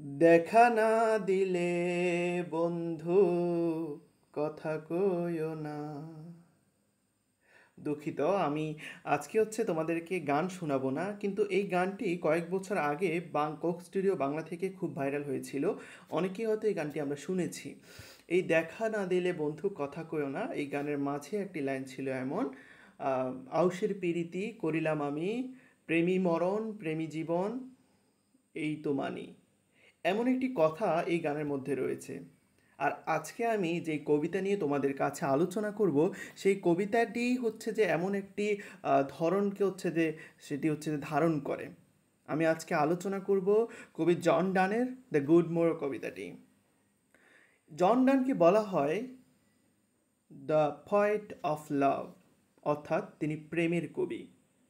দেখা না দিলে বন্ধু কথা কইও না। দুঃখিত, আমি আজকে তোমাদেরকে গান শোনাবো না, কিন্তু এই গানটি কয়েক বছর আগে কোক স্টুডিও বাংলা থেকে খুব ভাইরাল হয়েছিল। অনেকেই হয়তো এই গানটি আমরা শুনেছি। এই দেখা না দিলে বন্ধু কথা কইও না, এই গানের মাঝে একটি লাইন ছিল এমন: আউশের পিরিতি করিলাম আমি, প্রেমী মরণ প্রেমী জীবন এই তো মানি। এমন একটি কথা এই গানের মধ্যে রয়েছে। আর আজকে আমি যে কবিতা নিয়ে তোমাদের কাছে আলোচনা করব, সেই কবিতাটি এমন একটি ধরনকে সেটি ধারণ করে। আমি আজকে আলোচনা করব কবি জন ডানের দ্য গুড মোরো কবিতাটি। জন ডানকে বলা হয় দ্য পয়েট অফ লাভ, অর্থাৎ তিনি প্রেমের কবি।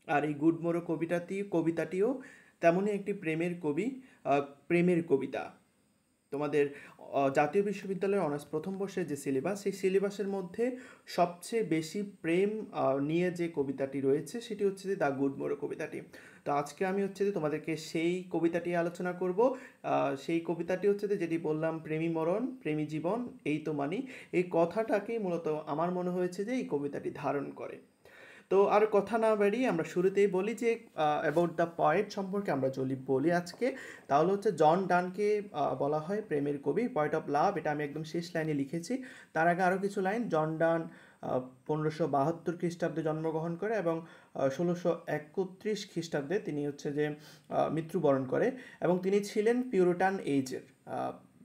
আর এই গুড মোরো কবিতাটিও তেমনই একটি প্রেমের কবি, প্রেমের কবিতা। তোমাদের জাতীয় বিশ্ববিদ্যালয়ের অনার্স প্রথম বর্ষের যে সিলেবাস, সেই সিলেবাসের মধ্যে সবচেয়ে বেশি প্রেম নিয়ে যে কবিতাটি রয়েছে সেটি যে দ্য গুড মোরো কবিতাটি। তো আজকে আমি তোমাদেরকে সেই কবিতাটি আলোচনা করব। সেই কবিতাটি যেটি বললাম, প্রেমী মরণ প্রেমী জীবন এই তো মানি। এই কথাটাকেই মূলত আমার মনে হয়েছে যে এই কবিতাটি ধারণ করে। তো আর কথা না বাড়িয়ে আমরা শুরুতেই বলি যে অ্যাবাউট দ্য পয়েট সম্পর্কে আমরা যদি বলি আজকে, তাহলে জন ডানকে বলা হয় প্রেমের কবি, পয়েট অফ লাভ। এটা আমি একদম শেষ লাইনে লিখেছি। তার আগে আরও কিছু লাইন: জন ডান 1572 খ্রিস্টাব্দে জন্মগ্রহণ করে এবং 1631 খ্রিস্টাব্দে তিনি মৃত্যুবরণ করে। এবং তিনি ছিলেন পিউরিটান এইজের।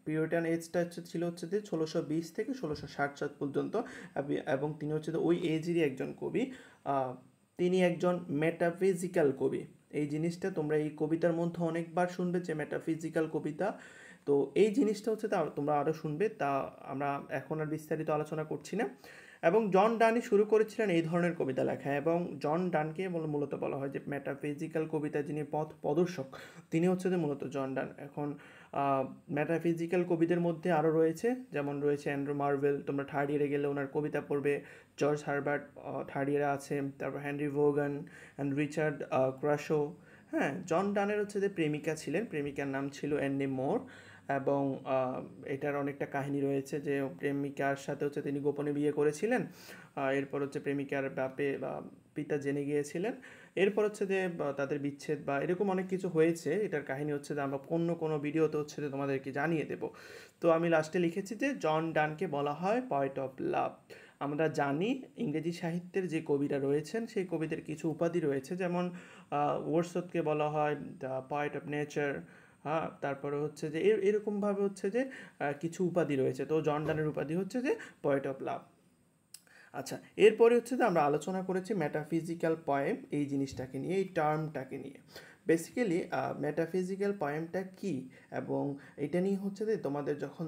পিউরিটান এজটা ছিল যে 1620 থেকে 1660 সাল পর্যন্ত। এবং তিনি ওই এজেরই একজন কবি। তিনি একজন মেটাফিজিক্যাল কবি। এই জিনিসটা তোমরা এই কবিতার মধ্যে অনেকবার শুনবে, যে মেটাফিজিক্যাল কবিতা। তো এই জিনিসটা তা তোমরা আরও শুনবে, তা আমরা এখন আর বিস্তারিত আলোচনা করছি না। এবং জন ডানই শুরু করেছিলেন এই ধরনের কবিতা লেখা, এবং জন ডানকে মূলত বলা হয় যে মেটাফিজিক্যাল কবিতা যিনি পথ প্রদর্শক, তিনি মূলত জন ডান। এখন মেটাফিজিক্যাল কবিদের মধ্যে আরও রয়েছে, যেমন রয়েছে অ্যান্ড্রু মার্ভেল, তোমরা থার্ড ইয়ারে গেলে ওনার কবিতা পড়বে। জর্জ হারবার্ট থার্ড ইয়ারে আছে। তারপর হেনরি ভোগান অ্যান্ড রিচার্ড ক্রাশো। হ্যাঁ, জন ডানের যে প্রেমিকা ছিলেন, প্রেমিকার নাম ছিল অ্যানি মোর। এবং এটার অনেকটা কাহিনী রয়েছে, যে প্রেমিকার সাথে তিনি গোপনে বিয়ে করেছিলেন। এরপর প্রেমিকার পিতা জেনে গিয়েছিলেন। এরপর যে তাদের বিচ্ছেদ বা এরকম অনেক কিছু হয়েছে। এটার কাহিনী যে আমরা কোনো ভিডিওতে যে তোমাদেরকে জানিয়ে দেব। তো আমি লাস্টে লিখেছি যে জন ডানকে বলা হয় পয়েট অফ লাভ। আমরা জানি ইংরেজি সাহিত্যের যে কবিরা রয়েছেন, সেই কবিদের কিছু উপাধি রয়েছে, যেমন ওয়ার্ডসওয়ার্থকে বলা হয় দ্য পয়েট অফ নেচার। হ্যাঁ, তারপরে যে এরকমভাবে যে কিছু উপাধি রয়েছে। তো জন ডানের উপাধি যে পয়েট অফ লাভ। আচ্ছা, এরপরে যে আমরা আলোচনা করেছি মেটাফিজিক্যাল পয়েম এই জিনিসটাকে নিয়ে, এই টার্মটাকে নিয়ে। বেসিক্যালি মেটাফিজিক্যাল পয়েমটা কি, এবং এটা নিয়ে যে তোমাদের যখন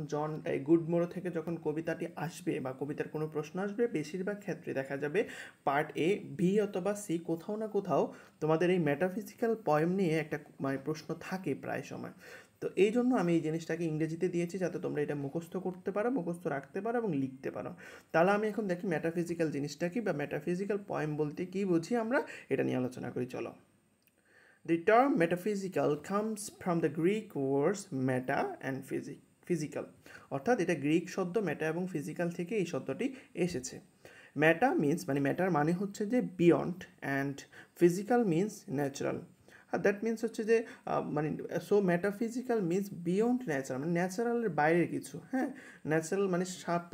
এই গুড মোরো থেকে যখন কবিতাটি আসবে বা কবিতার কোনো প্রশ্ন আসবে, বেশিরভাগ ক্ষেত্রে দেখা যাবে পার্ট এ, বি অথবা সি, কোথাও না কোথাও তোমাদের এই মেটাফিজিক্যাল পয়েম নিয়ে একটা প্রশ্ন থাকে প্রায় সময়। তো এই জন্য আমি এই জিনিসটাকে ইংরেজিতে দিয়েছি, যাতে তোমরা এটা মুখস্থ করতে পারো, মুখস্থ রাখতে পারো এবং লিখতে পারো। তাহলে আমি এখন দেখি মেটাফিজিক্যাল জিনিসটা কি, বা মেটাফিজিক্যাল পয়েম বলতে কি বুঝি আমরা, এটা নিয়ে আলোচনা করি। চলো। The term metaphysical comes from the Greek words meta and physical, অর্থাৎ এটা গ্রিক শব্দ মেটা এবং ফিজিক্যাল থেকে এই শব্দটি এসেছে। ম্যাটা মিন্স ম্যাটার মানে যে beyond, and physical means natural. আর দ্যাট মিন্স যে so metaphysical means beyond natural, ন্যাচারালের বাইরের কিছু। হ্যাঁ, ন্যাচারাল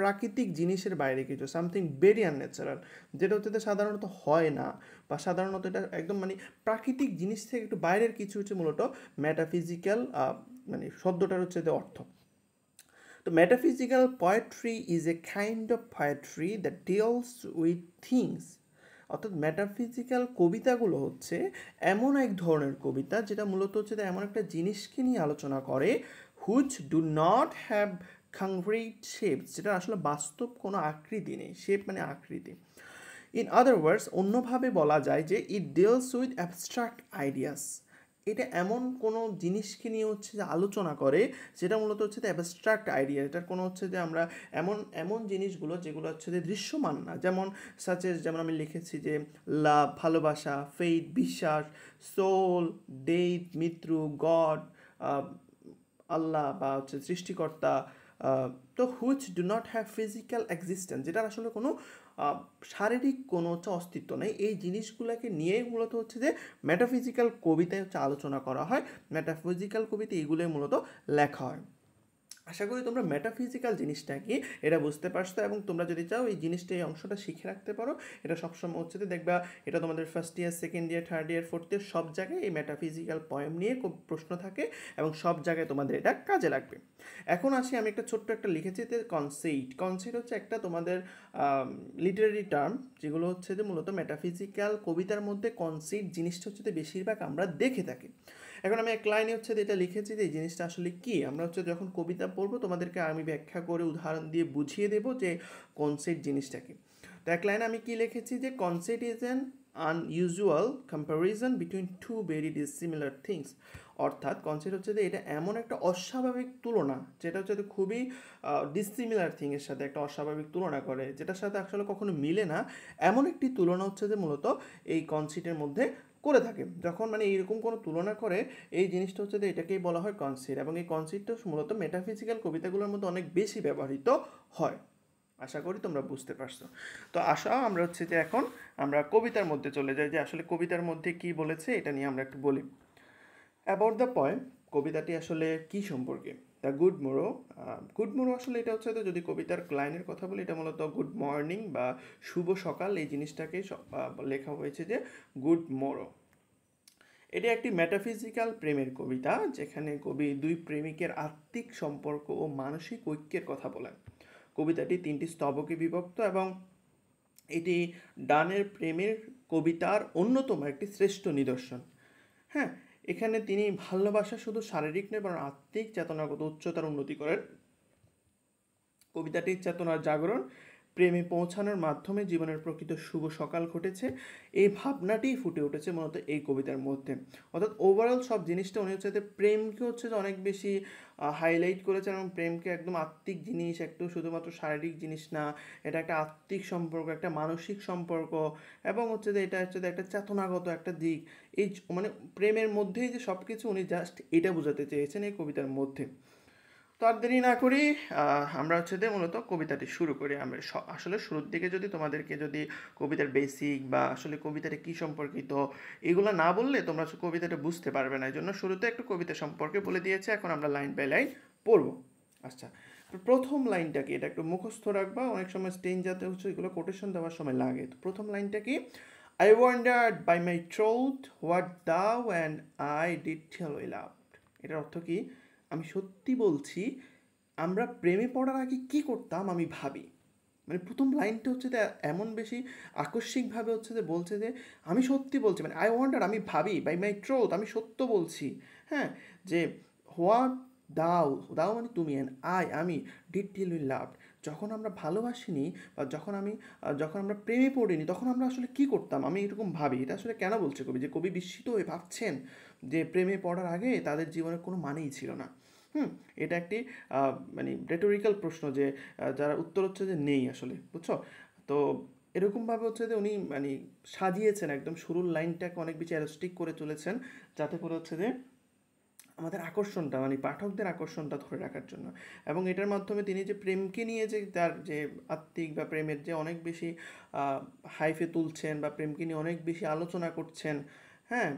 প্রাকৃতিক জিনিসের বাইরে কিছু, সামথিং ভেরি আনন্যাচারাল, যেটা সাধারণত হয় না, বা সাধারণত এটা একদম প্রাকৃতিক জিনিস থেকে একটু বাইরের কিছু মূলত মেটাফিজিক্যাল শব্দটার যে অর্থ। তো metaphysical poetry is a kind of poetry that deals with things, অর্থাৎ মেটাফিজিক্যাল কবিতাগুলো এমন এক ধরনের কবিতা যেটা মূলত এমন একটা জিনিসকে নিয়ে আলোচনা করে, which do not have concrete shapes, যেটা আসলে বাস্তব কোনো আকৃতি নেই। শেপ আকৃতি। ইন আদার ওয়ার্ডস, অন্যভাবে বলা যায় যে ইট ডিলস উইথ অ্যাবস্ট্রাক্ট আইডিয়াস। এটা এমন কোনো জিনিসকে নিয়ে যে আলোচনা করে, যেটা মূলত যে অ্যাবস্ট্রাক্ট আইডিয়া। এটার কোনো যে আমরা এমন এমন জিনিসগুলো যেগুলো যে দৃশ্যমান না, যেমন যেমন আমি লিখেছি যে লাভ, ভালোবাসা, ফেইথ, বিশ্বাস, সোল, ডেথ, মৃত্যু, গড, আল্লাহ বা হচ্ছে সৃষ্টিকর্তা, তো which do not have physical existence, যেটার আসলে কোনো শারীরিক কোনো হচ্ছে অস্তিত্ব নেই, এই জিনিসগুলোকে নিয়েই মূলত হচ্ছে যে মেটাফিজিক্যাল কবিতায় হচ্ছে আলোচনা করা হয়। মেটাফিজিক্যাল কবিতা এগুলোই মূলত লেখা হয়। আশা করি তোমরা মেটাফিজিক্যাল জিনিসটা কি এটা বুঝতে পারছো, এবং তোমরা যদি চাও এই জিনিসটা, এই অংশটা শিখে রাখতে পারো। এটা সবসময় হচ্ছে যে দেখবা এটা তোমাদের first year, second year, third year, fourth year সব জায়গায় এই মেটাফিজিক্যাল পয়েম নিয়ে খুব প্রশ্ন থাকে এবং সব জায়গায় তোমাদের এটা কাজে লাগবে। এখন আসি, আমি একটা ছোট্ট একটা লিখেছি যে কনসেইট। কনসেইট হচ্ছে একটা তোমাদের লিটারারি টার্ম, যেগুলো হচ্ছে যে মূলত মেটাফিজিক্যাল কবিতার মধ্যে কনসেইট জিনিসটা হচ্ছে যে বেশিরভাগ আমরা দেখে থাকি। এখন আমি এক লাইনে হচ্ছে এটা লিখেছি যে এই জিনিসটা আসলে কি, আমরা হচ্ছে যখন কবিতা পড়বো তোমাদেরকে আমি ব্যাখ্যা করে উদাহরণ দিয়ে বুঝিয়ে দেবো যে কনসেপ্ট জিনিসটা কি। তো এক লাইনে আমি কি লিখেছি যে concept is an unusual comparison between two very dissimilar things. অর্থাৎ কনসেপ্ট হচ্ছে যে এটা এমন একটা অস্বাভাবিক তুলনা, যেটা হচ্ছে খুবই ডিসিমিলার থিংয়ের সাথে একটা অস্বাভাবিক তুলনা করে, যেটার সাথে আসলে কখনো মিলে না, এমন একটি তুলনা হচ্ছে যে মূলত এই কনসেপ্টের মধ্যে করে থাকে। যখন মানে এইরকম কোনো তুলনা করে, এই জিনিসটা হচ্ছে যে এটাকেই বলা হয় কনসেপ্ট, এবং এই কনসেপ্টটা মূলত মেটাফিজিক্যাল কবিতাগুলোর মধ্যে অনেক বেশি ব্যবহৃত হয়। আশা করি তোমরা বুঝতে পারছো। তো আসা আমরা হচ্ছে যে এখন আমরা কবিতার মধ্যে চলে যাই, যে আসলে কবিতার মধ্যে কি বলেছে এটা নিয়ে আমরা একটু বলি। অ্যাবাউট দ্য পয়েম, কবিতাটি আসলে কি সম্পর্কে। দ্য গুড মোরো, গুড মোরো আসলে এটা হচ্ছে, যদি কবিতার লাইনের কথা বলি, এটা মূলত গুড মর্নিং বা শুভ সকাল, এই জিনিসটাকে লেখা হয়েছে যে গুড মোরো। এটি একটি মেটাফিজিক্যাল প্রেমের কবিতা, যেখানে কবি দুই প্রেমিকের আত্মিক সম্পর্ক ও মানসিক ঐক্যের কথা বলেন। কবিতাটি 3টি স্তবকে বিভক্ত এবং এটি ডানের প্রেমের কবিতার অন্যতম একটি শ্রেষ্ঠ নিদর্শন। হ্যাঁ, এখানে তিনি ভালোবাসা শুধু শারীরিক নয় বরং আত্মিক চেতনাগত উচ্চতার উন্নতি করেন। কবিতাটির চেতনার জাগরণ, প্রেমে পৌঁছানোর মাধ্যমে জীবনের প্রকৃত শুভ সকাল ঘটেছে, এই ভাবনাটি ফুটে উঠেছে মূলত এই কবিতার মধ্যে। অর্থাৎ ওভারঅল সব জিনিসটা উনি হচ্ছে যে প্রেমকে হচ্ছে যে অনেক বেশি হাইলাইট করেছেন, এবং প্রেমকে একদম আত্মিক জিনিস, একটু শুধুমাত্র শারীরিক জিনিস না, এটা একটা আত্মিক সম্পর্ক, একটা মানসিক সম্পর্ক, এবং হচ্ছে যে এটা হচ্ছে যে একটা চেতনাগত একটা দিক। এই মানে প্রেমের মধ্যেই যে সব কিছু, উনি জাস্ট এটা বোঝাতে চেয়েছেন এই কবিতার মধ্যে। তো আর দেরি না করি, আমরা হচ্ছে যে মূলত কবিতাটি শুরু করি। আমরা আসলে শুরুর দিকে যদি তোমাদেরকে যদি কবিতার বেসিক বা আসলে কবিতাটা কী সম্পর্কিত এগুলো না বললে তোমরা কবিতাটা বুঝতে পারবে না, এই জন্য শুরুতে একটু কবিতা সম্পর্কে বলে দিয়েছে। এখন আমরা লাইন বাই লাইন পড়বো। আচ্ছা, তো প্রথম লাইনটা কি, এটা একটু মুখস্থ রাখবা, অনেক সময় স্টেন যাতে হচ্ছে এগুলো কোটেশন দেওয়ার সময় লাগে। তো প্রথম লাইনটা কি, I wondered by my truth what thou and I did tell we loved. এটার অর্থ কি, আমি সত্যি বলছি আমরা প্রেমে পড়ার আগে কি করতাম আমি ভাবি। মানে প্রথম লাইনটা হচ্ছে যে এমন বেশি আকস্মিকভাবে হচ্ছে যে বলছে যে আমি সত্যি বলছি, মানে আই ওয়ান্ডার আমি ভাবি, বাই মাই ট্রুথ আমি সত্য বলছি, হ্যাঁ, যে হোয়াট দাও, দাও মানে তুমি, অ্যান্ড আমি ডিড টিল উই লাভড, যখন আমরা ভালোবাসিনি বা যখন আমরা প্রেমে পড়িনি তখন আমরা আসলে কি করতাম আমি এরকম ভাবি। এটা আসলে কেন বলছে কবি, যে কবি বিস্মিত হয়ে ভাবছেন যে প্রেমে পড়ার আগে তাদের জীবনের কোনো মানেই ছিল না। এটা একটি মানে রেটোরিক্যাল প্রশ্ন, যে যারা উত্তর হচ্ছে যে নেই আসলে, বুঝছো। তো এরকমভাবে হচ্ছে যে উনি মানে সাজিয়েছেন একদম শুরুর লাইনটাকে অনেক বেশি অ্যারোস্টিক করে চলেছেন, যাতে করে হচ্ছে যে আমাদের আকর্ষণটা মানে পাঠকদের আকর্ষণটা ধরে রাখার জন্য। এবং এটার মাধ্যমে তিনি যে প্রেমকে নিয়ে যে তার যে আত্মিক বা প্রেমের যে অনেক বেশি হাইফে তুলছেন বা প্রেমকে নিয়ে অনেক বেশি আলোচনা করছেন, হ্যাঁ,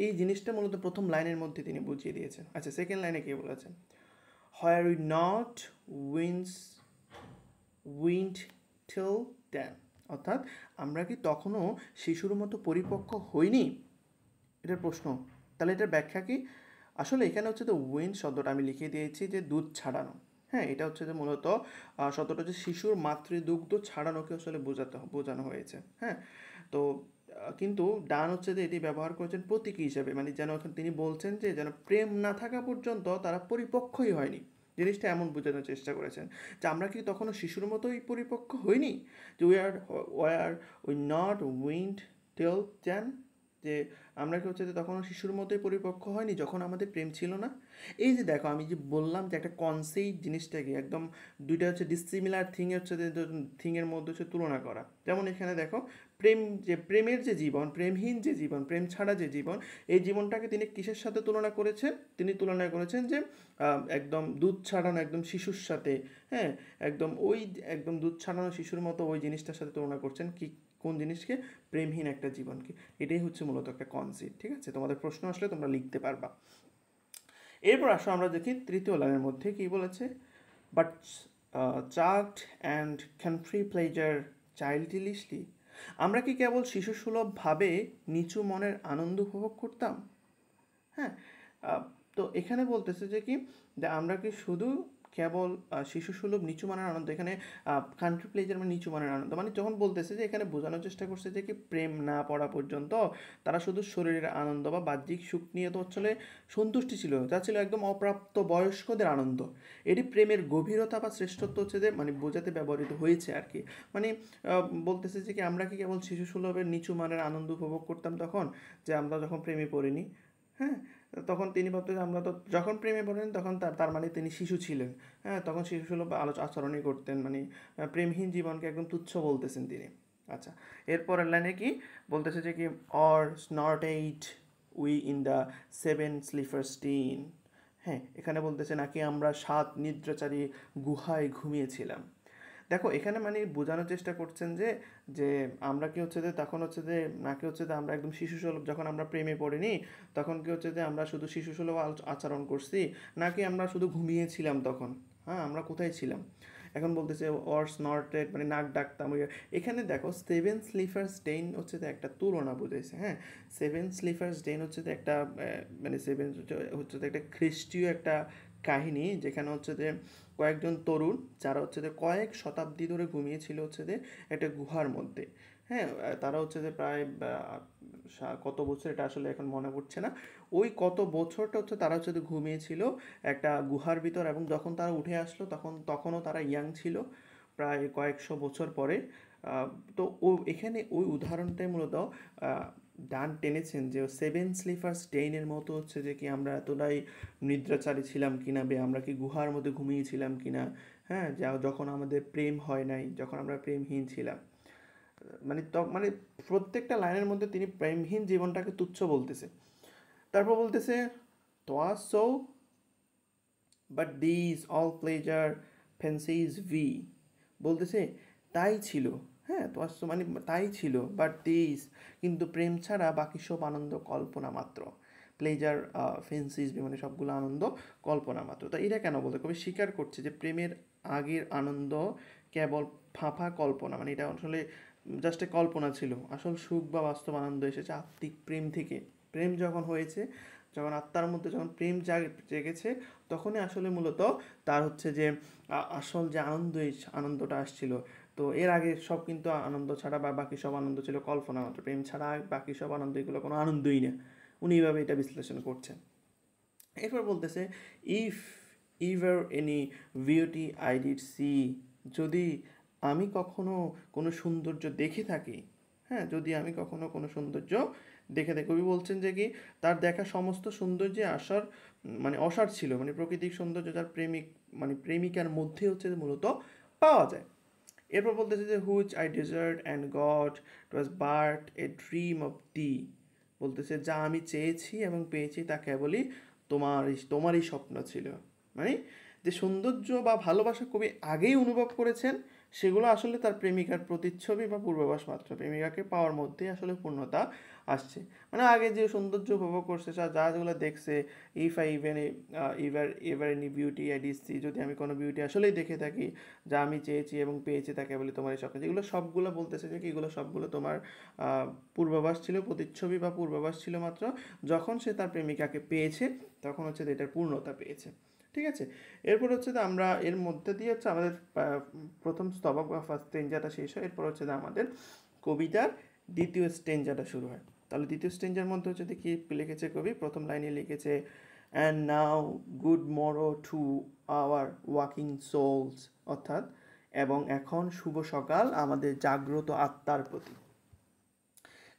এই জিনিসটা মূলত প্রথম লাইনের মধ্যে তিনি বুঝিয়ে দিয়েছেন। আচ্ছা, সেকেন্ড লাইনে কে বলেছেন, where we not wins wind till then, অর্থাৎ আমরা কি তখনও শিশুর মতো পরিপক্ক হইনি, এটার প্রশ্ন। তাহলে এটার ব্যাখ্যা কি, আসলে এখানে হচ্ছে তো উইন্ড শব্দটা আমি লিখে দিয়েছি যে দুধ ছাড়ানো। হ্যাঁ, এটা হচ্ছে যে মূলত শব্দটা হচ্ছে শিশুর মাতৃদুগ্ধ ছাড়ানোকে আসলে বোঝানো হয়েছে। হ্যাঁ, তো কিন্তু ডান হচ্ছে যে এটি ব্যবহার করেছেন প্রতীকী হিসেবে, মানে যেন এখন তিনি বলছেন যে যেন প্রেম না থাকা পর্যন্ত তারা পরিপক্কই হয়নি, জিনিসটা এমন বোঝানোর চেষ্টা করেছেন যে আমরা কি তখনও শিশুর মতোই পরিপক্ক হইনি, যে we not wind till then, যে আমরা কি হচ্ছে যে তখনও শিশুর মতোই পরিপক্ক হয়নি যখন আমাদের প্রেম ছিল না। এই যে দেখো আমি যে বললাম যে একটা কনসেপ্ট জিনিসটাকে একদম দুইটা হচ্ছে ডিসিমিলার থিংয়ের হচ্ছে যে থিংয়ের মধ্যে হচ্ছে তুলনা করা। যেমন এখানে দেখো প্রেম যে প্রেমের যে জীবন, প্রেমহীন যে জীবন, প্রেম ছাড়া যে জীবন, এই জীবনটাকে তিনি কিসের সাথে তুলনা করেছেন? তিনি তুলনা করেছেন যে একদম দুধ ছাড়ানো একদম শিশুর সাথে, হ্যাঁ, একদম ওই একদম দুধ ছাড়ানো শিশুর মতো ওই জিনিসটার সাথে তুলনা করছেন কি, কোন জিনিসকে? প্রেমহীন একটা জীবনকে। এটাই হচ্ছে মূলত একটা কনসেপ্ট, ঠিক আছে? তোমাদের প্রশ্ন আসলে তোমরা লিখতে পারবা। এরপর আসো আমরা দেখি তৃতীয় লাইনের মধ্যে কি বলেছে, but chart and country pleasure childishly, আমরা কি কেবল শিশুসুলভভাবে নিচু মনের আনন্দ উপভোগ করতাম? হ্যাঁ, আহ, তো এখানে বলতেছে যে কি, যে আমরা কি শুধু কেবল শিশুসুলভ নিচু মানের আনন্দ, এখানে কান্ট্রি প্লেজার মানে নিচু মানের আনন্দ, মানে যখন বলতেছে যে এখানে বোঝানোর চেষ্টা করছে যে কি প্রেম না পড়া পর্যন্ত তারা শুধু শরীরের আনন্দ বা বাহ্যিক সুখ নিয়ে তো আসলে সন্তুষ্টি ছিল, যা ছিল একদম অপ্রাপ্ত বয়স্কদের আনন্দ। এটি প্রেমের গভীরতা বা শ্রেষ্ঠত্ব হচ্ছে যে মানে বোঝাতে ব্যবহৃত হয়েছে আর কি। মানে বলতেছে যে কি আমরা কি কেবল শিশুসুলভের নিচু মানের আনন্দ উপভোগ করতাম তখন, যে আমরা যখন প্রেমে পড়িনি, হ্যাঁ, তখন তিনি ভাবতেন যে আমরা তো যখন প্রেমে পড়েন তখন তার তার মানে তিনি শিশু ছিলেন, হ্যাঁ, তখন শিশুসুলভ আচরণই করতেন, মানে প্রেমহীন জীবনকে একদম তুচ্ছ বলতেছেন তিনি। আচ্ছা, এরপরের লাইনে কি বলতেছে যে কি, or snorted we in the seven sleepers den, হ্যাঁ, এখানে বলতেছে নাকি আমরা 7 নিদ্রাচারী গুহায় ঘুমিয়েছিলাম। দেখো এখানে মানে বোঝানোর চেষ্টা করছেন যে যে আমরা কি হচ্ছে যে তখন হচ্ছে যে নাকি হচ্ছে যে আমরা একদম শিশুসুলভ, যখন আমরা প্রেমে পড়িনি তখন কি হচ্ছে যে আমরা শুধু শিশুসুলভ আচরণ করছি, নাকি আমরা শুধু ঘুমিয়েছিলাম তখন, হ্যাঁ, আমরা কোথায় ছিলাম? এখন বলতেছে অর স্নর্টেড মানে নাক ডাকতাম এখানে দেখো সেভেন স্লিফার্স ডেইন হচ্ছে যে একটা তুলনা বুঝাইছে, হ্যাঁ, সেভেন স্লিফার্স ডেইন হচ্ছে যে একটা মানে সেভেন হচ্ছে যে একটা খ্রিস্টীয় একটা কাহিনী, যেখানে হচ্ছে যে কয়েকজন তরুণ যারা হচ্ছে যে কয়েক শতাব্দী ধরে ঘুমিয়েছিল হচ্ছে যে একটা গুহার মধ্যে, হ্যাঁ, তারা হচ্ছে যে প্রায় কত বছর এটা আসলে এখন মনে পড়ছে না, ওই কত বছরটা হচ্ছে তারা হচ্ছে যে ঘুমিয়েছিল একটা গুহার ভিতর, এবং যখন তারা উঠে আসলো তখনও তারা ইয়াং ছিল, প্রায় কয়েকশো বছর পরে। আহ, তো ও এখানে ওই উদাহরণটাই মূলত ডান টেনেছেন যে সেভেন স্লিফার্স ডেইনের মতো হচ্ছে যে কি আমরা এতটাই নিদ্রাচারী ছিলাম কিনা, বে আমরা কি গুহার মধ্যে ঘুমিয়েছিলাম কিনা, হ্যাঁ, যা যখন আমাদের প্রেম হয় নাই, যখন আমরা প্রেমহীন ছিলাম, মানে মানে প্রত্যেকটা লাইনের মধ্যে তিনি প্রেমহীন জীবনটাকে তুচ্ছ বলতেছে। তারপর বলতেছে তোয়া so but this all pleasure fancies be, বলতেছে তাই ছিল, হ্যাঁ, তো মানে তাই ছিল, বাট দিস কিন্তু প্রেম ছাড়া বাকি সব আনন্দ কল্পনা মাত্র, প্লেজার ফেন্সিস মানে সবগুলো আনন্দ কল্পনা মাত্র। তো এটা কেন বলতে, কবি স্বীকার করছে যে প্রেমের আগের আনন্দ কেবল ফাঁপা কল্পনা, মানে এটা আসলে জাস্ট কল্পনা ছিল, আসল সুখ বা বাস্তব আনন্দ এসেছে আত্মিক প্রেম থেকে। প্রেম যখন হয়েছে, যখন আত্মার মধ্যে যখন প্রেম জেগেছে, তখনই আসলে মূলত তার হচ্ছে যে আসল যে আনন্দটা আসছিল। তো এর আগে সব কিন্তু আনন্দ ছাড়া বা বাকি সব আনন্দ ছিল কল্পনা মাত্র, প্রেম ছাড়া বাকি সব আনন্দ এগুলো কোনো আনন্দই না। উনি এইভাবে এটা বিশ্লেষণ করছেন। এরপর বলতেছে if ever any beauty I did see, যদি আমি কখনো কোনো সৌন্দর্য দেখে থাকি, হ্যাঁ, যদি আমি কখনো কোনো সৌন্দর্য দেখে থাকি, কবি বলছেন যে কি তার দেখা সমস্ত সৌন্দর্যে আসার মানে অসার ছিল, মানে প্রাকৃতিক সৌন্দর্য যার প্রেমিক মানে প্রেমিকার মধ্যে হচ্ছে মূলত পাওয়া যায়। এরপর বলতেছে যে which I desired and got it was but a dream of thee, বলতেছে যা আমি চেয়েছি এবং পেয়েছি তা কেবলই তোমারই স্বপ্ন ছিল। মানে যে সৌন্দর্য বা ভালোবাসা কবি আগেই অনুভব করেছেন, সেগুলো আসলে তার প্রেমিকার প্রতিচ্ছবি বা পূর্বাভাস মাত্র, প্রেমিকাকে পাওয়ার মধ্যেই আসলে পূর্ণতা আসছে। মানে আগে যে সৌন্দর্য উপভোগ করছে যা যেগুলো দেখছে, if I even ever any beauty I did see, যদি আমি কোনো বিউটি আসলেই দেখে থাকি, যা আমি চেয়েছি এবং পেয়েছি তাকে বলি তোমার এই স্বপ্ন, যেগুলো সবগুলো বলতেছে যে কি এগুলো সবগুলো তোমার পূর্বাভাস ছিল, প্রতিচ্ছবি বা পূর্বাভাস ছিল মাত্র, যখন সে তার প্রেমিকাকে পেয়েছে তখন হচ্ছে এটার পূর্ণতা পেয়েছে। ঠিক আছে, এরপর হচ্ছে যে আমরা এর মধ্যে দিয়ে হচ্ছে আমাদের প্রথম স্তবক বা ফার্স্ট স্টেঞ্জাটা শেষ হয়, এরপর হচ্ছে যে আমাদের কবিতার দ্বিতীয় স্টেঞ্জাটা শুরু হয়। তাহলে দ্বিতীয় স্টেঞ্জার মধ্যে হচ্ছে কি লিখেছে কবি, প্রথম লাইনে লিখেছে and now good morrow to our waking souls, অর্থাৎ এবং এখন শুভ সকাল আমাদের জাগ্রত আত্মার প্রতি।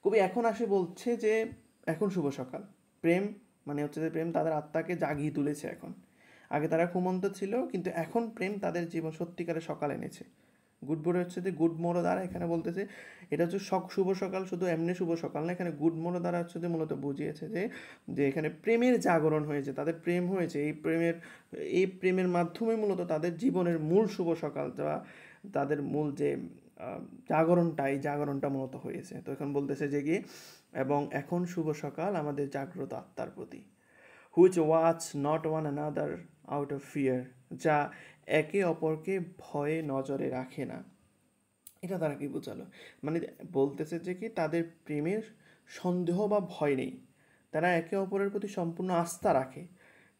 কবি এখন আসে বলছে যে এখন শুভ সকাল, প্রেম মানে হচ্ছে যে প্রেম তাদের আত্মাকে জাগিয়ে তুলেছে এখন। আগে তারা ঘুমন্ত ছিল, কিন্তু এখন প্রেম তাদের জীবন সত্যিকারের সকাল এনেছে। গুড বোর্ডে হচ্ছে যে গুড মোড়ো দ্বারা এখানে বলতেছে এটা হচ্ছে শুভ সকাল, শুধু এমনি শুভ সকাল না, এখানে গুড মোড়ো দ্বারা হচ্ছে যে মূলত বুঝিয়েছে যে যে এখানে প্রেমের জাগরণ হয়েছে, তাদের প্রেম হয়েছে, এই প্রেমের মাধ্যমে মূলত তাদের জীবনের মূল শুভ সকাল বা তাদের মূল যে জাগরণটা, এই জাগরণটা মূলত হয়েছে। তো এখন বলতেছে যে কি, এবং এখন শুভ সকাল আমাদের জাগ্রত আত্মার প্রতি, which watch not one another out of fear, যা একে অপরকে ভয়ে নজরে রাখে না। এটা তারা কি বোঝালো, মানে বলতেছে যে কি তাদের প্রেমের সন্দেহ বা ভয় নেই, তারা একে অপরের প্রতি সম্পূর্ণ আস্থা রাখে।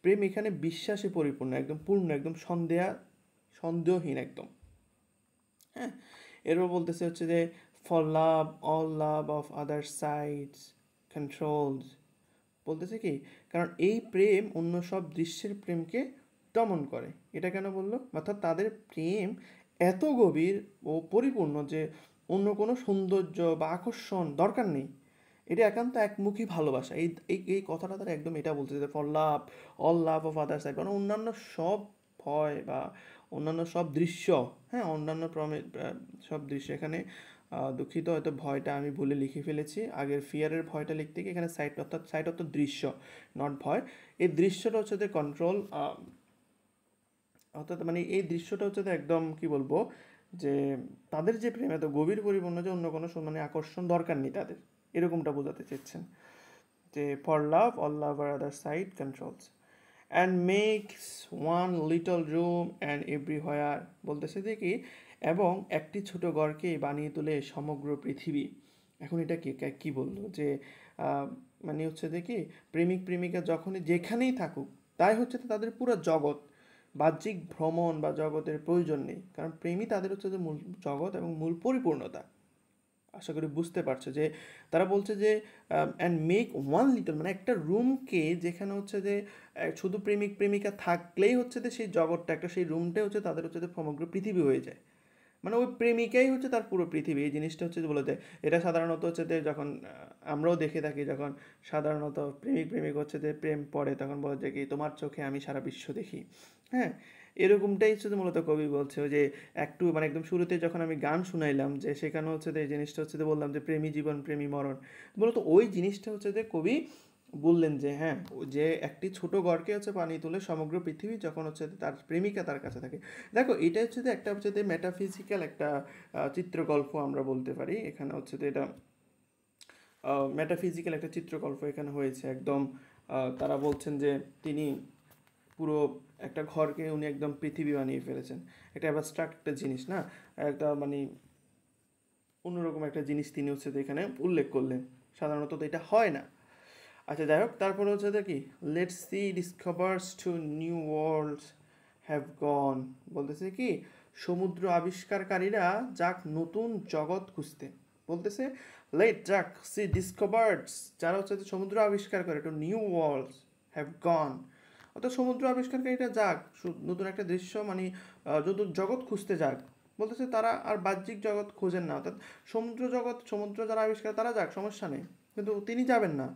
প্রেম এখানে বিশ্বাসে পরিপূর্ণ, একদম পূর্ণ, একদম সন্দেহহীন একদম। হ্যাঁ, এরপর বলতেছে হচ্ছে যে for love all love of other sides controls, বলতেছে কি কারণ এই প্রেম অন্য সব দৃশ্যের প্রেমকে দমন করে। এটা কেন বললো, অর্থাৎ তাদের প্রেম এত গভীর ও পরিপূর্ণ যে অন্য কোনো সৌন্দর্য বা আকর্ষণ দরকার নেই। এটা একান্ত একমুখী ভালোবাসা। এই এই এই কথাটা তারা একদম এটা বলছে যে for love all love of other side, মানে অন্যান্য সব ভয় বা অন্যান্য সব দৃশ্য, হ্যাঁ অন্যান্য সব দৃশ্য এখানে দুঃখিত, হয়তো ভয়টা আমি ভুলে লিখে ফেলেছি, আগের ফিয়ারের ভয়টা লিখতে গিয়ে এখানে সাইট, অর্থাৎ সাইট অর্থাৎ দৃশ্য, নট ভয়। এই দৃশ্যটা হচ্ছে যে কন্ট্রোল, অর্থাৎ মানে এই দৃশ্যটা হচ্ছে যে একদম কি বলবো, যে তাদের যে প্রেম এত গভীর পরিপূর্ণ যে অন্য কোনো মানে আকর্ষণ দরকার নেই তাদের, এরকমটা বোঝাতে চেয়েছেন যে for love all love are other side controls and makes one little room and everywhere, বলতেছে যে কি এবং একটি ছোট ঘরকে বানিয়ে তোলে সমগ্র পৃথিবী। এখন এটা কি বললো যে মানে হচ্ছে যে কি প্রেমিক প্রেমিকা যখনই যেখানেই থাকুক তাই হচ্ছে তাদের পুরো জগৎ, বাহ্যিক ভ্রমণ বা জগতের প্রয়োজন নেই, কারণ প্রেমই তাদের হচ্ছে যে মূল জগৎ এবং মূল পরিপূর্ণতা। আশা করি বুঝতে পারছো যে তারা বলছে যে অ্যান্ড মেক ওয়ান লিটল, মানে একটা রুমকে যেখানে হচ্ছে যে শুধু প্রেমিক প্রেমিকা থাকলেই হচ্ছে যে সেই জগৎটা একটা, সেই রুমটাই হচ্ছে তাদের হচ্ছে যে সমগ্র পৃথিবী হয়ে যায়। মানে ওই প্রেমিকাই হচ্ছে তার পুরো পৃথিবী, এই জিনিসটা হচ্ছে যে বলে দেয়। এটা সাধারণত হচ্ছে যে যখন আমরাও দেখে থাকি, যখন সাধারণত প্রেমিক প্রেমিক হচ্ছে যে প্রেম পড়ে তখন বলে যে কি তোমার চোখে আমি সারা বিশ্ব দেখি। হ্যাঁ, এরকমটাই হচ্ছে যে মূলত কবি বলছে, ওই যে একটু মানে একদম শুরুতে যখন আমি গান শুনাইলাম যে সেখানে হচ্ছে যে এই জিনিসটা হচ্ছে যে বললাম যে প্রেমী জীবন প্রেমী মরণ, মূলত ওই জিনিসটা হচ্ছে যে কবি বললেন যে হ্যাঁ, যে একটি ছোট ঘরকে হচ্ছে পানি তুলে সমগ্র পৃথিবী যখন হচ্ছে তার প্রেমিকা তার কাছে থাকে। দেখো এটা হচ্ছে যে একটা হচ্ছে যে মেটাফিজিক্যাল একটা চিত্রকল্প আমরা বলতে পারি, এখানে হচ্ছে যে এটা মেটাফিজিক্যাল একটা চিত্রকল্প এখানে হয়েছে একদম। তারা বলছেন যে তিনি পুরো একটা ঘরকে উনি একদম পৃথিবী বানিয়ে ফেলেছেন, একটা অ্যাবস্ট্রাক্ট একটা জিনিস না, একটা মানে অন্যরকম একটা জিনিস তিনি হচ্ছে যে এখানে উল্লেখ করলেন, সাধারণত তো এটা হয় না। আচ্ছা যাই হোক, তারপরে হচ্ছে যে কি let's sea discoverers to new worlds have gone, বলতেছে কি সমুদ্র আবিষ্কারকারীরা যাক নতুন জগৎ খুঁজতে, বলতেছে লেট যাক সি ডিসকভার্স, যারা হচ্ছে যে সমুদ্র আবিষ্কার করে to new worlds have gone, অর্থাৎ সমুদ্র আবিষ্কারকারীরা যাক নতুন একটা দৃশ্য মানে নতুন জগৎ খুঁজতে যাক। বলতেছে তারা আর বাহ্যিক জগৎ খোঁজেন না, অর্থাৎ সমুদ্র যারা আবিষ্কার তারা যাক, সমস্যা নেই, কিন্তু তিনি যাবেন না।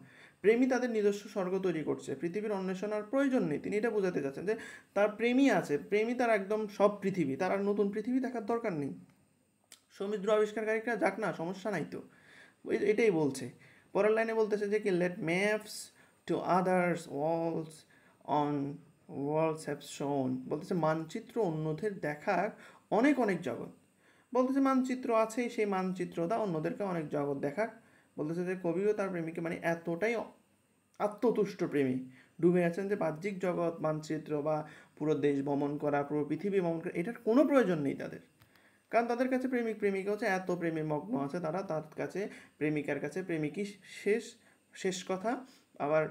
প্রেমী তাদের নিজস্ব স্বর্গ তৈরি করছে, পৃথিবীর অন্বেষণ আর প্রয়োজন নেই, তিনি এটা বোঝাতে চাচ্ছেন যে তার প্রেমী আছে, প্রেমী তার একদম সব পৃথিবী, তার আর নতুন পৃথিবী দেখার দরকার নেই। সমুদ্র আবিষ্কারকারীরা যাক না, সমস্যা নাই তো, এটাই বলছে। পরের লাইনে বলতেছে যে কি let maps to others worlds on worlds have shown, বলতেছে মানচিত্র অন্যদের দেখার অনেক অনেক জগৎ, বলতেছে মানচিত্র আছেই, সেই মানচিত্রটা অন্যদেরকে অনেক জগৎ দেখাক। বলতেছে যে কবিও তার প্রেমিকে মানে এতটাই আত্মতুষ্ট প্রেমী, ডুবে আছেন যে বাহ্যিক জগৎ মানচিত্র বা পুরো দেশ ভ্রমণ করা, পুরো পৃথিবী ভ্রমণ করা, এটার কোনো প্রয়োজন নেই তাদের, কারণ তাদের কাছে প্রেমিক প্রেমিকা হচ্ছে এত প্রেমে মগ্ন আছে তারা, তার কাছে প্রেমিকার কাছে প্রেমিকই শেষ, শেষ কথা। আবার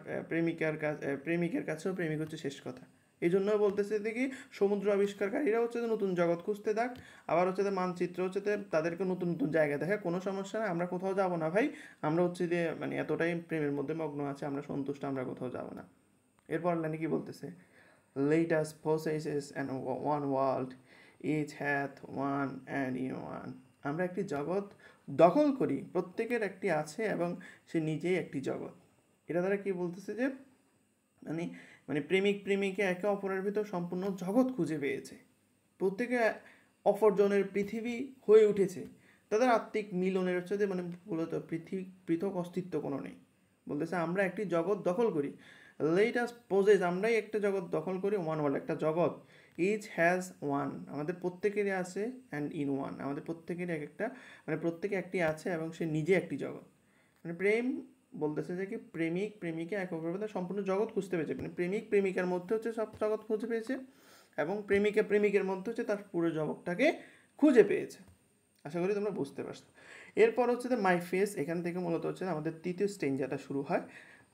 প্রেমিকের কাছেও প্রেমিক হচ্ছে শেষ কথা। এই জন্য বলতেছে দেখি সমুদ্র আবিষ্কারকারীরা হচ্ছে যে নতুন জগৎ খুঁজতে থাক, আবার হচ্ছে যে মানচিত্র হচ্ছে যে তাদেরকে নতুন নতুন জায়গা দেখা, কোনো সমস্যা নেই, আমরা কোথাও যাব না ভাই, আমরা হচ্ছে যে মানে এতটাই প্রেমের মধ্যে মগ্ন আছে, আমরা সন্তুষ্ট, আমরা কোথাও যাব না। এরপর লাইনে কি বলতেছে, let us possesses and one world, each hath one and in one, আমরা একটি জগৎ দখল করি, প্রত্যেকের একটি আছে এবং সে নিজেই একটি জগৎ। এটা দ্বারা কি বলতেছে যে মানে মানে প্রেমিক প্রেমিকা একে অপরের ভিতর সম্পূর্ণ জগৎ খুঁজে পেয়েছে, প্রত্যেকে অপরজনের পৃথিবী হয়ে উঠেছে, তাদের আত্মিক মিলনের হচ্ছে যে মানে মূলত পৃথক অস্তিত্ব কোনো নেই। বলতেছে আমরা একটি জগৎ দখল করি, লেট আস পোজেস, আমরাই একটা জগৎ দখল করি, ওয়ান ওয়ার্ল্ড, একটা জগৎ, ইচ হ্যাজ ওয়ান, আমাদের প্রত্যেকেরই আছে, অ্যান্ড ইন ওয়ান, আমাদের প্রত্যেকেরই এক একটা, মানে প্রত্যেকে একটি আছে এবং সে নিজে একটি জগৎ। মানে প্রেম বলতেছে যে কি প্রেমিক প্রেমিকা এক অপরের মধ্যে সম্পূর্ণ জগৎ খুঁজতে পেরেছে, মানে প্রেমিক প্রেমিকার মধ্যে হচ্ছে সব জগৎ খুঁজে পেয়েছে এবং প্রেমিকা প্রেমিকের মধ্যে হচ্ছে তার পুরো জগৎটাকে খুঁজে পেয়েছে। আশা করি তোমরা বুঝতে পারছো। এরপর হচ্ছে যে মাই ফেস, এখান থেকে মূলত হচ্ছে আমাদের তৃতীয় স্টেঞ্জাটা শুরু হয়।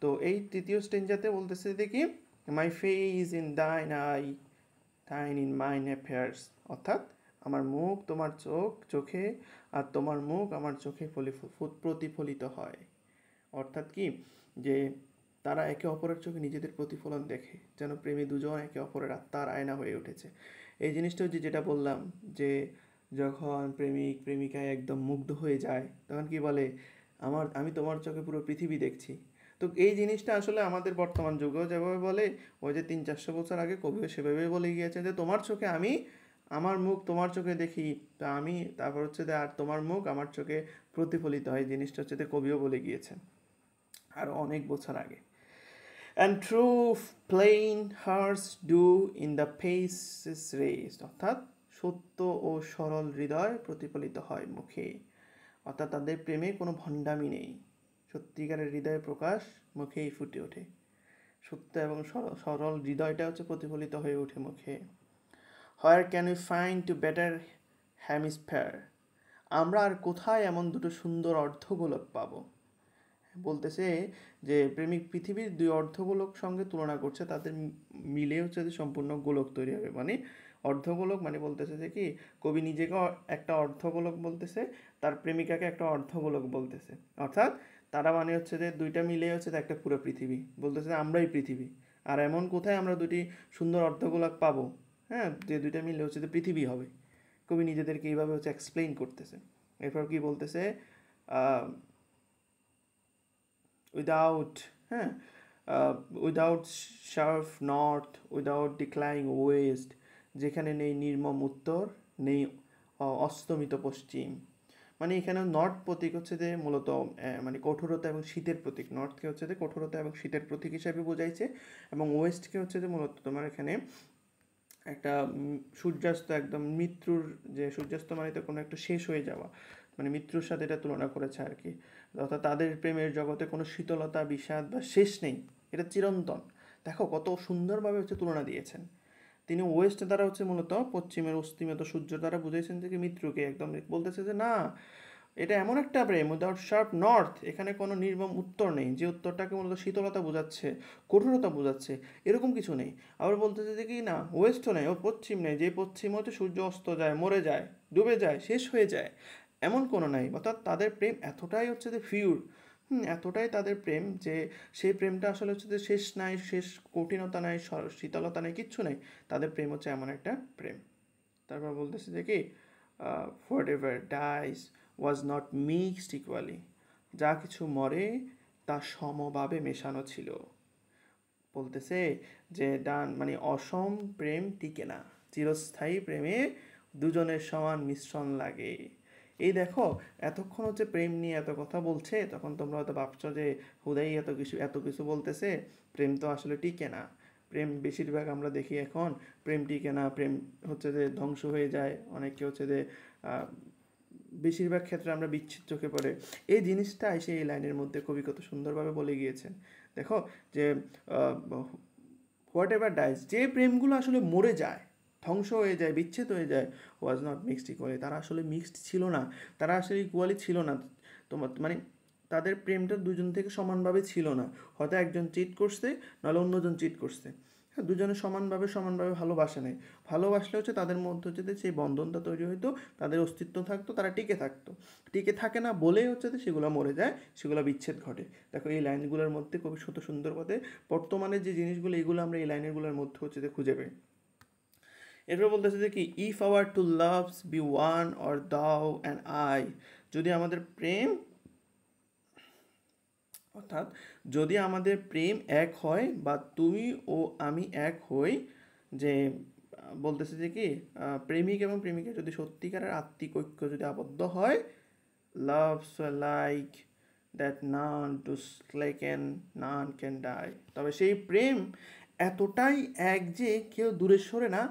তো এই তৃতীয় স্টেঞ্জাতে বলতেছে যে কি my face in thine eye, thine in mine appears, অর্থাৎ আমার মুখ তোমার চোখে আর তোমার মুখ আমার চোখে প্রতিফলিত হয়। অর্থাৎ কি যে তারা একে অপরের চোখে নিজেদের প্রতিফলন দেখে, যেন প্রেমী দুজন একে অপরের আত্মার আয়না হয়ে উঠেছে। এই জিনিসটা হচ্ছে যেটা বললাম যে যখন প্রেমিক প্রেমিকায় একদম মুগ্ধ হয়ে যায় তখন কি বলে আমি তোমার চোখে পুরো পৃথিবী দেখছি। তো এই জিনিসটা আসলে আমাদের বর্তমান যুগেও যেভাবে বলে, ওই যে 300-400 বছর আগে কবিও সেভাবে বলে গিয়েছে যে তোমার চোখে আমি, আমার মুখ তোমার চোখে দেখি, তা আমি তারপর হচ্ছে যে আর তোমার মুখ আমার চোখে প্রতিফলিত হয়, জিনিসটা হচ্ছে যে কবিও বলে গিয়েছেন আর অনেক বছর আগে। And true plain hearts do in the faces rest, অর্থাৎ সত্য ও সরল হৃদয় প্রতিফলিত হয় মুখে, অর্থাৎ তাদের প্রেমে কোনো ভণ্ডামি নেই, সত্যিকারের হৃদয় প্রকাশ মুখেই ফুটে ওঠে, সত্য এবং সরল হৃদয়টা হচ্ছে প্রতিফলিত হয়ে ওঠে মুখে। Where can you find two better hemisphere, আমরা আর কোথায় এমন দুটো সুন্দর অর্ধগোলক পাবো। বলতেছে যে প্রেমিক পৃথিবীর দুই অর্ধগোলক সঙ্গে তুলনা করছে, তাদের মিলে হচ্ছে যে সম্পূর্ণ গোলক তৈরি হবে। মানে অর্ধগোলক মানে বলতেছে যে কি কবি নিজেকে একটা অর্ধগোলক বলতেছে, তার প্রেমিকাকে একটা অর্ধগোলক বলতেছে, অর্থাৎ তারা মানে হচ্ছে যে দুইটা মিলে হচ্ছে যে একটা পুরো পৃথিবী, বলতেছে আমরাই পৃথিবী। আর এমন কোথায় আমরা দুটি সুন্দর অর্ধগোলক পাবো, হ্যাঁ, যে দুইটা মিলে হচ্ছে যে পৃথিবী হবে। কবি নিজেদেরকে এইভাবে হচ্ছে এক্সপ্লেইন করতেছে। এরপর কি বলতেছে, উইদাউট, হ্যাঁ, without sharp north, without declining west, যেখানে নেই নির্মম উত্তর, নেই অস্তমিত পশ্চিম। মানে এখানে নর্থ প্রতীক হচ্ছে যে মূলত মানে কঠোরতা এবং শীতের প্রতীক, নর্থকে হচ্ছে যে কঠোরতা এবং শীতের প্রতীক হিসাবে বোঝাইছে, এবং ওয়েস্টকে হচ্ছে যে মূলত তোমার এখানে একটা সূর্যাস্ত, একদম মৃত্যুর, যে সূর্যাস্ত মানে তো কোনো একটা শেষ হয়ে যাওয়া, মানে মৃত্যুর সাথে এটা তুলনা করেছে আর কি। অর্থাৎ তাদের প্রেমের জগতে কোনো শীতলতা বিষাদ বা শেষ নেই, এটা চিরন্তন। দেখো কত সুন্দরভাবে হচ্ছে তুলনা দিয়েছেন তিনি। ওয়েস্ট দ্বারা হচ্ছে মূলত পশ্চিমের অস্তিমিত সূর্য দ্বারা বুঝাইছেন যে মৃত্যুকে, একদম বলতেছে যে না, এটা এমন একটা প্রেম উইদাউট শার্প নর্থ, এখানে কোনো নির্মম উত্তর নেই, যে উত্তরটাকে মূলত শীতলতা বোঝাচ্ছে, কঠোরতা বোঝাচ্ছে, এরকম কিছু নেই। আবার বলতেছে যে কি না ওয়েস্টও নেই ও পশ্চিম নেই, যে পশ্চিম হচ্ছে সূর্য অস্ত যায়, মরে যায়, ডুবে যায়, শেষ হয়ে যায়, এমন কোনো নাই। অর্থাৎ তাদের প্রেম এতটাই হচ্ছে যে ফিউর, এতটাই তাদের প্রেম যে সেই প্রেমটা আসলে হচ্ছে যে শেষ নাই, শেষ কঠিনতা নাই, শীতলতা নাই, কিচ্ছু নাই, তাদের প্রেম হচ্ছে এমন একটা প্রেম। তারপর বলতেছে যে কি whatever dies was not mixed equally, যা কিছু মরে তা সমভাবে মেশানো ছিল। বলতেছে যে ডান মানে অসম প্রেম টিকে না, চিরস্থায়ী প্রেমে দুজনের সমান মিশ্রণ লাগে। এই দেখো এতক্ষণ হচ্ছে প্রেম নিয়ে এত কথা বলছে, তখন তোমরা হয়তো ভাবছো যে হুদাই এত কিছু বলতেছে, প্রেম তো আসলে টিকে না। প্রেম বেশিরভাগ আমরা দেখি এখন প্রেম টিকে না, প্রেম হচ্ছে যে ধ্বংস হয়ে যায়, অনেকে হচ্ছে যে বেশিরভাগ ক্ষেত্রে আমরা বিচ্ছেদ চোখে পড়ে। এই জিনিসটা এসে এই লাইনের মধ্যে কবি কত সুন্দরভাবে বলে গিয়েছেন। দেখো যে হোয়াট এভার ডাইজ, যে প্রেমগুলো আসলে মরে যায়, ধ্বংস হয়ে যায়, বিচ্ছেদ হয়ে যায়, ওয়াজ নট মিক্সড ইকুয়ালি, তারা আসলে মিক্সড ছিল না, তারা আসলে ইকুয়ালি ছিল না। তোমার মানে তাদের প্রেমটা দুজন থেকে সমানভাবে ছিল না, হয়তো একজন চিট করছে, নাহলে অন্যজন চিট করছে, হ্যাঁ, দুজনে সমানভাবে সমানভাবে ভালোবাসে নেই। ভালোবাসলে হচ্ছে তাদের মধ্যে হচ্ছে সেই বন্ধনটা তৈরি হইতো, তাদের অস্তিত্ব থাকতো, তারা টিকে থাকতো। টিকে থাকে না বলেই হচ্ছে যে সেগুলো মরে যায়, সেগুলো বিচ্ছেদ ঘটে। দেখো এই লাইনগুলোর মধ্যে কবি শত সুন্দর করে বর্তমানে যে জিনিসগুলো এগুলো আমরা এই লাইনগুলোর মধ্যে হচ্ছে যে খুঁজে পাই। এরপর বলতেছে যে কি if our two loves be one or thou and I, যদি আমাদের প্রেম অর্থাৎ যদি আমাদের প্রেম এক হয় বা তুমি ও আমি এক হই, যে বলতেছে যে কি প্রেমিক এবং প্রেমিকা যদি সত্যিকারের আত্মিক ঐক্য যদি আবদ্ধ হয়, love like that none to slacken none can die, তবে সেই প্রেম এতটাই এক যে কেউ দূরে সরে না,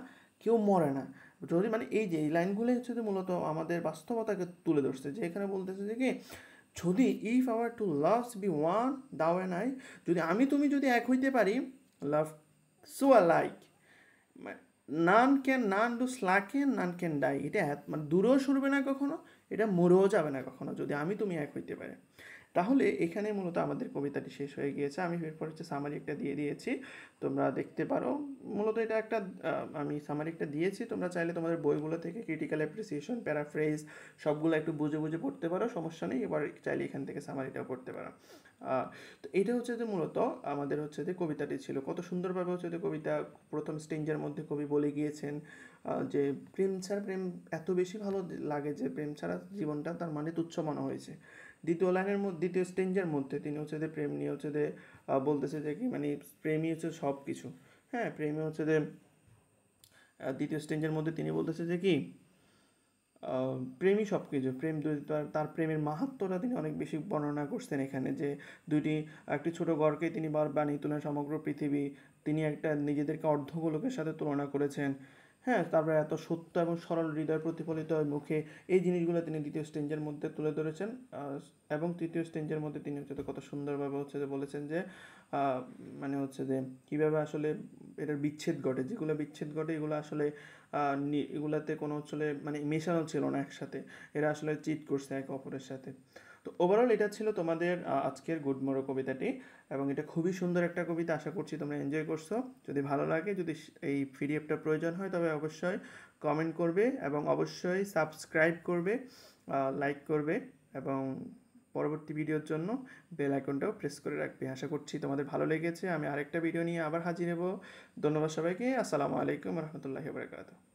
কেউ মরে না। যদি মানে এই যে এই লাইনগুলো হচ্ছে যে মূলত আমাদের বাস্তবতাকে তুলে ধরছে, যে এখানে বলতেছে যে কি যদি if our two loves be one thou and I, যদি আমি তুমি যদি এক হইতে পারি, love so like none do slacken none can die, এটা মানে দূরেও সরবে না কখনো, এটা মরেও যাবে না কখনো, যদি আমি তুমি এক হইতে পারে। তাহলে এখানে মূলত আমাদের কবিতাটি শেষ হয়ে গিয়েছে। আমি এরপর হচ্ছে সামারি একটা দিয়ে দিয়েছি, তোমরা দেখতে পারো। মূলত এটা একটা আমি সামারি একটা দিয়েছি, তোমরা চাইলে তোমাদের বইগুলো থেকে ক্রিটিক্যাল অ্যাপ্রিসিয়েশন, প্যারাফ্রেজ সবগুলো একটু বুঝে বুঝে পড়তে পারো, সমস্যা নেই। এবার চাইলে এখান থেকে সামারিটাও পড়তে পারো। তো এটা হচ্ছে যে মূলত আমাদের হচ্ছে যে কবিতাটি ছিল। কত সুন্দরভাবে হচ্ছে যে কবিতা প্রথম স্টেঞ্জের মধ্যে কবি বলে গিয়েছেন যে প্রেম ছাড়া, প্রেম এত বেশি ভালো লাগে যে প্রেম ছাড়া জীবনটা তার মানে তুচ্ছ মনে হয়েছে। দ্বিতীয় লাইনের মধ্যে, দ্বিতীয় স্টেঞ্জের মধ্যে তিনি হচ্ছে যে প্রেম নিয়ে হচ্ছে যে বলতেছে যে কি মানে প্রেমই হচ্ছে সব কিছু। হ্যাঁ, প্রেমে হচ্ছে যে দ্বিতীয় স্টেঞ্জের মধ্যে তিনি বলতেছে যে কি প্রেমই সব কিছু, প্রেম তার প্রেমের মাহাত্ম্যটা তিনি অনেক বেশি বর্ণনা করছেন এখানে, যে একটি ছোট গড়কে তিনি বানিয়ে তোলেন সমগ্র পৃথিবী, তিনি একটা নিজেদেরকে অর্ধগোলকের সাথে তুলনা করেছেন। হ্যাঁ, তারপরে এত সত্য এবং সরল হৃদয় প্রতিফলিত হয় মুখে, এই জিনিসগুলো তিনি দ্বিতীয় স্টেঞ্জের মধ্যে তুলে ধরেছেন। এবং তৃতীয় স্টেঞ্জের মধ্যে তিনি হচ্ছে কত সুন্দরভাবে হচ্ছে যে বলেছেন যে মানে হচ্ছে যে কীভাবে আসলে এটার বিচ্ছেদ ঘটে, যেগুলো বিচ্ছেদ ঘটে এগুলো আসলে এগুলাতে কোনো আসলে মানে মেশানো ছিল না একসাথে, এরা আসলে চিট করছে একে অপরের সাথে। তো ওভারঅল এটা ছিল তোমাদের আজকের গুড মরো কবিতাটি, এবং এটা খুবই সুন্দর একটা কবিতা। আশা করছি তোমরা এনজয় করছো। যদি ভালো লাগে, যদি এই পিডিএফটা প্রয়োজন হয়, তবে অবশ্যই কমেন্ট করবে এবং অবশ্যই সাবস্ক্রাইব করবে, লাইক করবে, এবং পরবর্তী ভিডিওর জন্য বেল আইকনটাও প্রেস করে রাখবে। আশা করছি তোমাদের ভালো লেগেছে। আমি আরেকটা ভিডিও নিয়ে আবার হাজির হব। ধন্যবাদ সবাইকে। আসসালামু আলাইকুম রহমতুল্লাহি ওয়া বারাকাতুহু।